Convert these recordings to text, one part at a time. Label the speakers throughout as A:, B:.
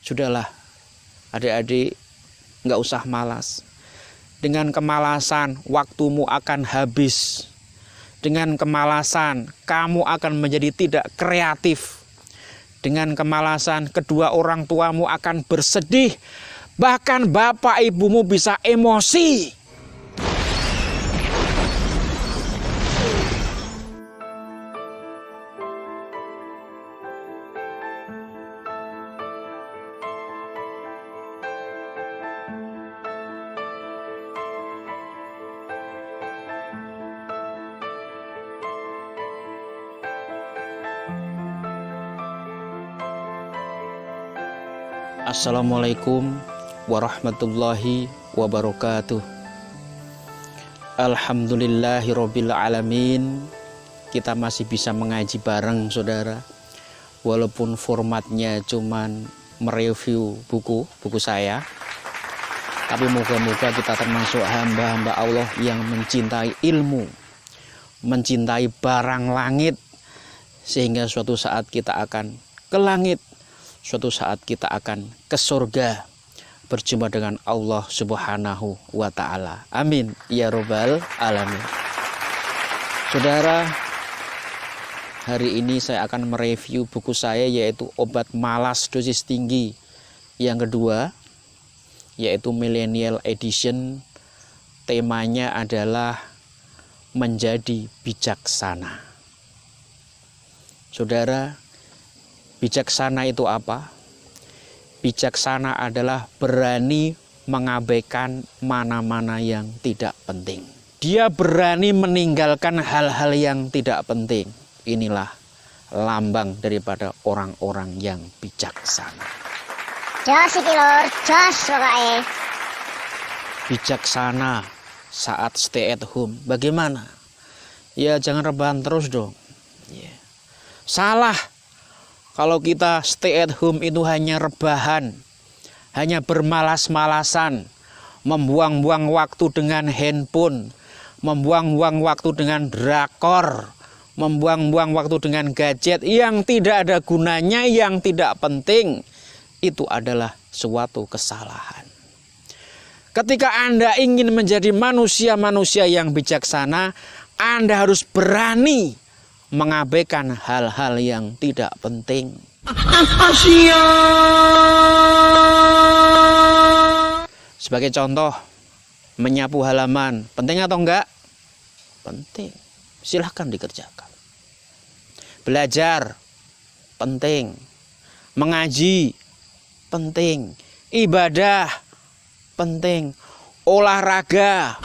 A: Sudahlah, adik-adik, nggak usah malas. Dengan kemalasan, waktumu akan habis. Dengan kemalasan, kamu akan menjadi tidak kreatif. Dengan kemalasan, kedua orang tuamu akan bersedih. Bahkan bapak ibumu bisa emosi. Assalamualaikum warahmatullahi wabarakatuh. Alhamdulillahirabbil alamin. Kita masih bisa mengaji bareng, saudara. Walaupun formatnya cuman mereview buku saya. Tapi moga-moga kita termasuk hamba-hamba Allah yang mencintai ilmu, mencintai barang langit, sehingga suatu saat kita akan ke langit. Suatu saat kita akan ke surga berjumpa dengan Allah Subhanahu wa ta'ala. Amin ya robbal alamin. Saudara, hari ini saya akan mereview buku saya, yaitu Obat Malas Dosis Tinggi yang kedua, yaitu Millennial Edition. Temanya adalah menjadi bijaksana. Saudara, bijaksana itu apa? Bijaksana adalah berani mengabaikan mana-mana yang tidak penting. Dia berani meninggalkan hal-hal yang tidak penting. Inilah lambang daripada orang-orang yang bijaksana.
B: Jos iki lur, jos pokoke.
A: Bijaksana saat stay at home. Bagaimana? Ya jangan rebahan terus dong. Salah kalau kita stay at home itu hanya rebahan, hanya bermalas-malasan, membuang-buang waktu dengan handphone, membuang-buang waktu dengan drakor, membuang-buang waktu dengan gadget yang tidak ada gunanya, yang tidak penting. Itu adalah suatu kesalahan. Ketika Anda ingin menjadi manusia-manusia yang bijaksana, Anda harus berani mengabaikan hal-hal yang tidak penting. Sebagai contoh, menyapu halaman, penting atau enggak? Penting. Silahkan dikerjakan. Belajar, penting. Mengaji, penting. Ibadah, penting. Olahraga.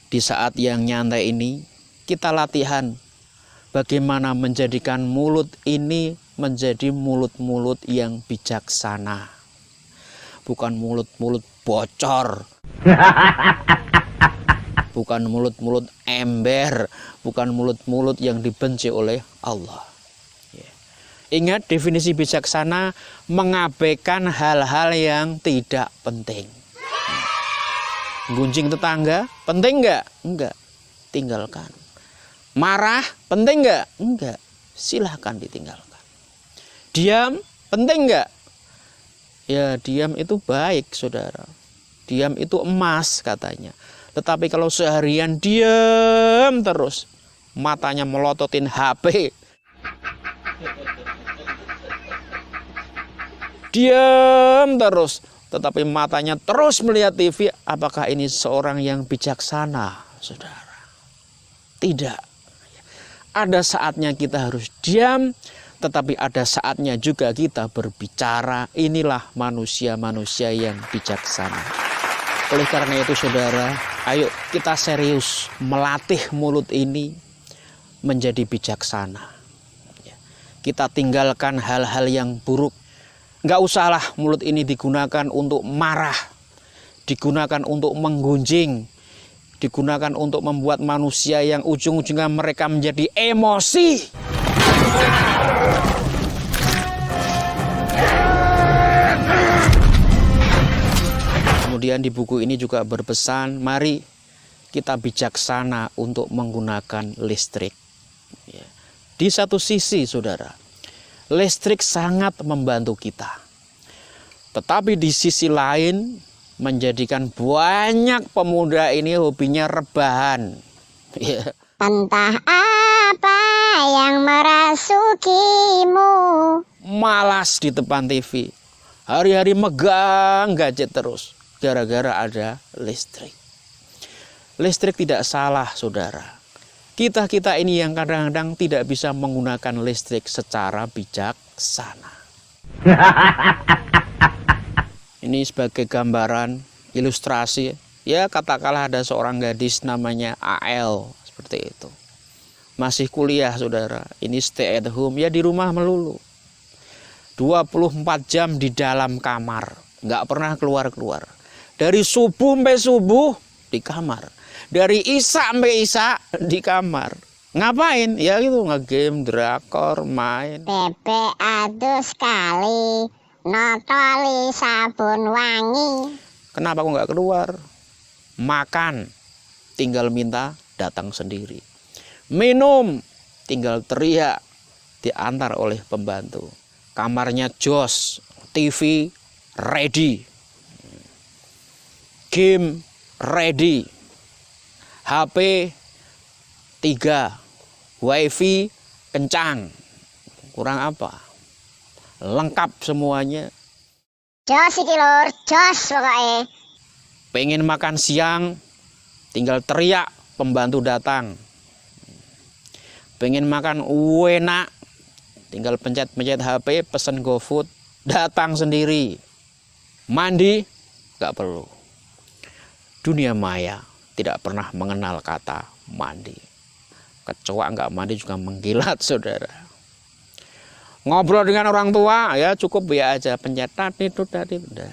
A: Di saat yang nyantai ini, kita latihan bagaimana menjadikan mulut ini menjadi mulut-mulut yang bijaksana. Bukan mulut-mulut bocor. Bukan mulut-mulut ember. Bukan mulut-mulut yang dibenci oleh Allah. Ingat, definisi bijaksana: mengabaikan hal-hal yang tidak penting. Gunjing tetangga, penting nggak? Enggak, tinggalkan. Marah, penting nggak? Enggak, silahkan ditinggalkan. Diam, penting nggak? Ya, diam itu baik, saudara. Diam itu emas katanya. Tetapi kalau seharian diam terus, matanya melototin HP, diam terus, tetapi matanya terus melihat TV, apakah ini seorang yang bijaksana, saudara? Tidak. Ada saatnya kita harus diam, tetapi ada saatnya juga kita berbicara. Inilah manusia-manusia yang bijaksana. Oleh karena itu, saudara, ayo kita serius melatih mulut ini menjadi bijaksana. Kita tinggalkan hal-hal yang buruk. Nggak usahlah mulut ini digunakan untuk marah, digunakan untuk menggunjing, digunakan untuk membuat manusia yang ujung-ujungnya mereka menjadi emosi. Kemudian di buku ini juga berpesan, mari kita bijaksana untuk menggunakan listrik. Di satu sisi, saudara, listrik sangat membantu kita. Tetapi di sisi lain, menjadikan banyak pemuda ini hobinya rebahan.
B: Entah apa yang merasukimu.
A: Malas di depan TV. Hari-hari megang gadget terus. Gara-gara ada listrik. Listrik tidak salah, saudara. Kita ini yang kadang-kadang tidak bisa menggunakan listrik secara bijaksana. Ini sebagai gambaran, ilustrasi. Ya katakanlah ada seorang gadis namanya AL, seperti itu. Masih kuliah, saudara. Ini stay at home, ya di rumah melulu. 24 jam di dalam kamar. Nggak pernah keluar-keluar. Dari subuh sampai subuh di kamar. Dari Isya sampai Isya di kamar. Ngapain? Ya gitu, ngegame, drakor, main.
B: Bebek adus sekali, notoli sabun wangi.
A: Kenapa kok nggak keluar? Makan, tinggal minta datang sendiri. Minum, tinggal teriak, diantar oleh pembantu. Kamarnya jos, TV ready, game ready, HP 3, wifi kencang. Kurang apa? Lengkap semuanya.
B: Jos iki lur, jos pokoknya.
A: Pengen makan siang, tinggal teriak, pembantu datang. Pengen makan enak, tinggal pencet-pencet HP, pesen GoFood, datang sendiri. Mandi, gak perlu. Dunia maya tidak pernah mengenal kata mandi. Kecoa nggak mandi juga mengkilat, saudara. Ngobrol dengan orang tua, ya cukup ya aja, pencet tadi. Udah.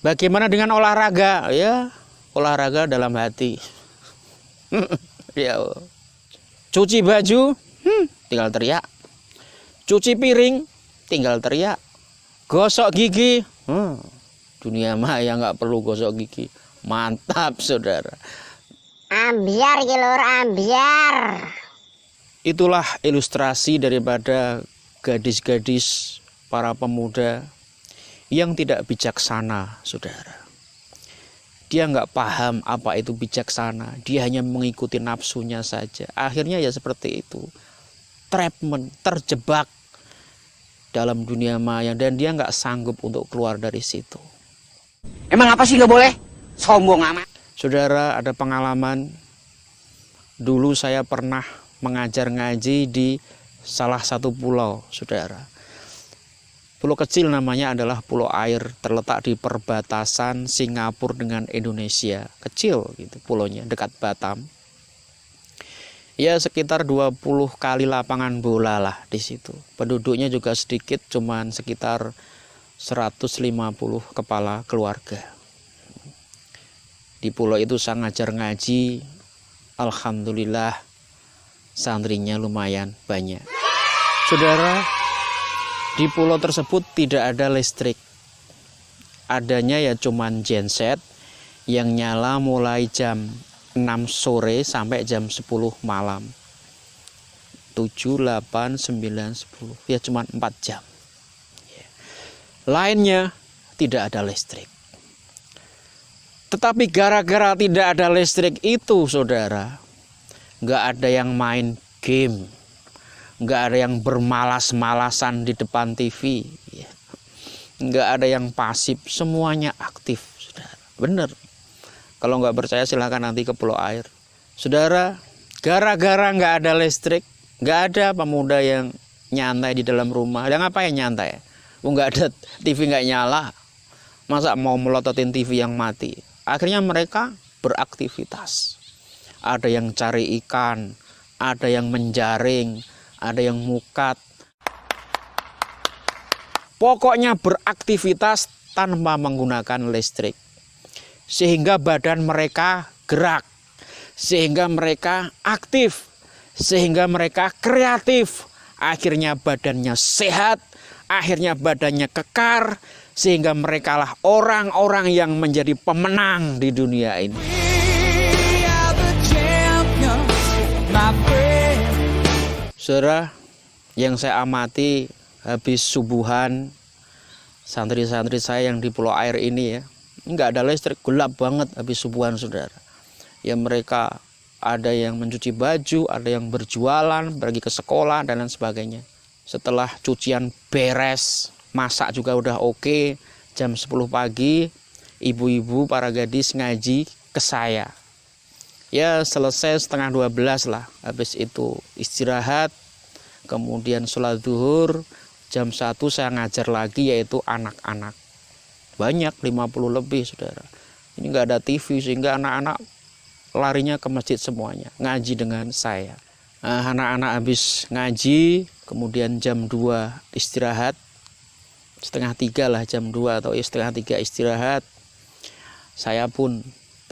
A: Bagaimana dengan olahraga? Ya, olahraga dalam hati. Ya. Cuci baju, tinggal teriak. Cuci piring, tinggal teriak. Gosok gigi, dunia maya nggak perlu gosok gigi. Mantap, saudara.
B: Ambiar iki lur, ambiar.
A: Itulah ilustrasi daripada gadis-gadis para pemuda yang tidak bijaksana, saudara. Dia nggak paham apa itu bijaksana. Dia hanya mengikuti nafsunya saja. Akhirnya ya seperti itu. Trapment, terjebak dalam dunia maya. Dan dia nggak sanggup untuk keluar dari situ.
C: Emang apa sih nggak boleh? Sombong amat.
A: Saudara, ada pengalaman. Dulu saya pernah mengajar ngaji di salah satu pulau, saudara. Pulau kecil namanya adalah Pulau Air, terletak di perbatasan Singapura dengan Indonesia. Kecil gitu pulaunya, dekat Batam. Ya sekitar 20 kali lapangan bola lah di situ. Penduduknya juga sedikit, cuman sekitar 150 kepala keluarga. Di pulau itu saya ngajar ngaji, alhamdulillah santrinya lumayan banyak. Saudara, di pulau tersebut tidak ada listrik. Adanya ya cuman genset yang nyala mulai jam 6 sore sampai jam 10 malam. 7, 8, 9, 10. Ya cuman 4 jam. Lainnya tidak ada listrik. Tetapi gara-gara tidak ada listrik itu, saudara, nggak ada yang main game, nggak ada yang bermalas-malasan di depan TV, nggak ada yang pasif, semuanya aktif, saudara. Bener. Kalau nggak percaya silahkan nanti ke Pulau Air. Saudara, gara-gara nggak ada listrik, nggak ada pemuda yang nyantai di dalam rumah. Yang ngapain nyantai? Nggak ada TV nggak nyala, masa mau melototin TV yang mati? Akhirnya mereka beraktivitas. Ada yang cari ikan, ada yang menjaring, ada yang mukat. Pokoknya beraktivitas tanpa menggunakan listrik. Sehingga badan mereka gerak, sehingga mereka aktif, sehingga mereka kreatif. Akhirnya badannya sehat, akhirnya badannya kekar, sehingga merekalah orang-orang yang menjadi pemenang di dunia ini. Saudara, yang saya amati habis subuhan santri-santri saya yang di Pulau Air ini ya, nggak ada listrik, gelap banget habis subuhan saudara. Ya mereka ada yang mencuci baju, ada yang berjualan, pergi ke sekolah dan lain sebagainya. Setelah cucian beres, masak juga udah oke, jam 10 pagi, ibu-ibu para gadis ngaji ke saya. Ya selesai setengah 12 lah, habis itu istirahat, kemudian sholat zuhur, jam 1 saya ngajar lagi yaitu anak-anak. Banyak, 50 lebih saudara. Ini nggak ada TV sehingga anak-anak larinya ke masjid semuanya, ngaji dengan saya. Nah, anak-anak habis ngaji, kemudian jam 2 istirahat, setengah 3 lah jam 2 atau setengah 3 istirahat. Saya pun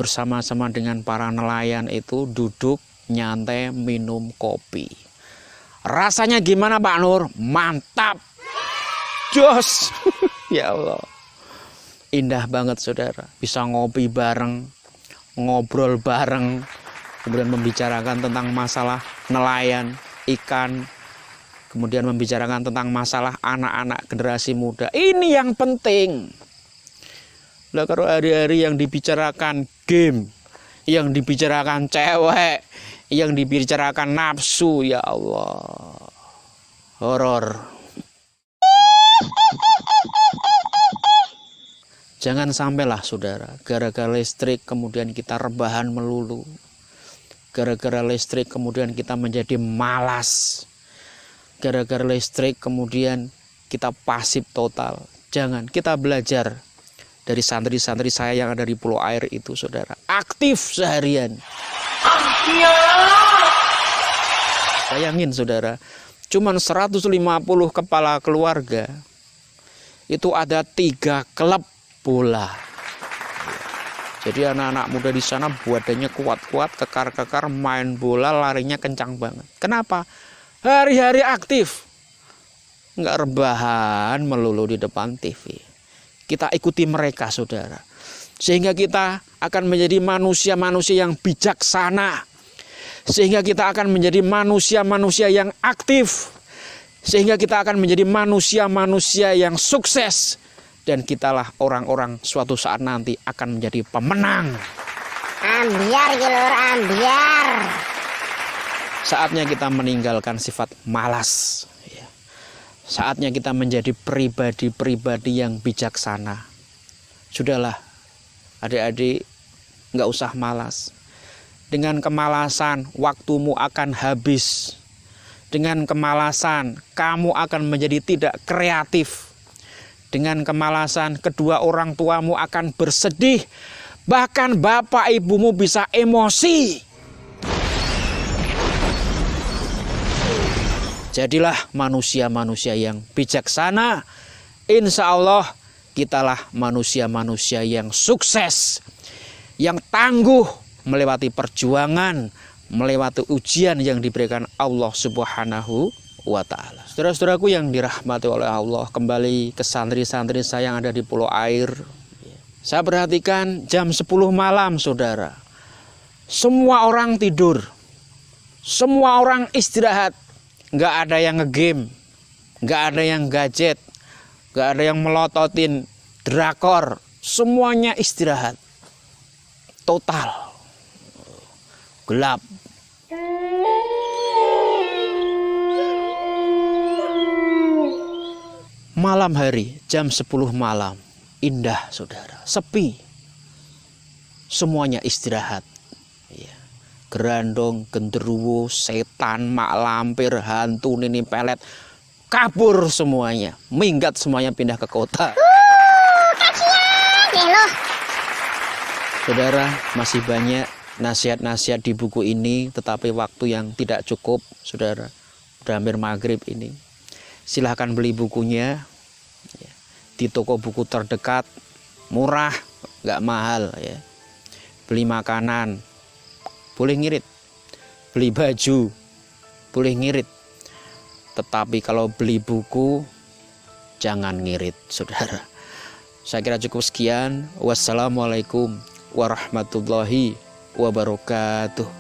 A: bersama-sama dengan para nelayan itu duduk nyantai minum kopi. Rasanya gimana Pak Nur? Mantap. Jos. Ya Allah. Indah banget saudara. Bisa ngopi bareng, ngobrol bareng, kemudian membicarakan tentang masalah nelayan, ikan, kemudian membicarakan tentang masalah anak-anak generasi muda. Ini yang penting. Lah kalau hari-hari yang dibicarakan game, yang dibicarakan cewek, yang dibicarakan nafsu, ya Allah, horor. Jangan sampailah saudara, gara-gara listrik kemudian kita rebahan melulu. Gara-gara listrik kemudian kita menjadi malas. Gara-gara listrik kemudian kita pasif total. Jangan, kita belajar dari santri-santri saya yang ada di Pulau Air itu saudara. Aktif seharian. Bayangin saudara, cuman 150 kepala keluarga, itu ada 3 klub bola. Jadi anak-anak muda di sana badannya kuat-kuat, kekar-kekar, main bola, larinya kencang banget. Kenapa? Hari-hari aktif. Nggak rebahan melulu di depan TV. Kita ikuti mereka saudara. Sehingga kita akan menjadi manusia-manusia yang bijaksana. Sehingga kita akan menjadi manusia-manusia yang aktif. Sehingga kita akan menjadi manusia-manusia yang sukses. Dan kitalah orang-orang suatu saat nanti akan menjadi pemenang.
B: Ambiar Kilur, ambiar.
A: Saatnya kita meninggalkan sifat malas. Saatnya kita menjadi pribadi-pribadi yang bijaksana. Sudahlah, adik-adik, nggak usah malas. Dengan kemalasan, waktumu akan habis. Dengan kemalasan, kamu akan menjadi tidak kreatif. Dengan kemalasan, kedua orang tuamu akan bersedih. Bahkan bapak ibumu bisa emosi. Jadilah manusia-manusia yang bijaksana. Insya Allah kitalah manusia-manusia yang sukses, yang tangguh melewati perjuangan, melewati ujian yang diberikan Allah Subhanahu wa Ta'ala. Saudara-saudaraku yang dirahmati oleh Allah, kembali ke santri-santri saya yang ada di Pulau Air. Saya perhatikan jam 10 malam saudara, semua orang tidur, semua orang istirahat. Nggak ada yang ngegame, nggak ada yang gadget, nggak ada yang melototin drakor, semuanya istirahat total, gelap. Malam hari jam 10 malam, indah saudara, sepi, semuanya istirahat. Gerandong, genderuwo, setan, mak lampir, hantu, nini pelet, kabur semuanya, minggat semuanya, pindah ke kota.
B: Kasian loh.
A: Saudara, masih banyak nasihat-nasihat di buku ini, tetapi waktu yang tidak cukup, saudara. Udah hampir maghrib ini. Silahkan beli bukunya di toko buku terdekat, murah, nggak mahal ya. Beli makanan, boleh ngirit, beli baju, boleh ngirit. Tetapi kalau beli buku, jangan ngirit, saudara. Saya kira cukup sekian. Wassalamualaikum warahmatullahi wabarakatuh.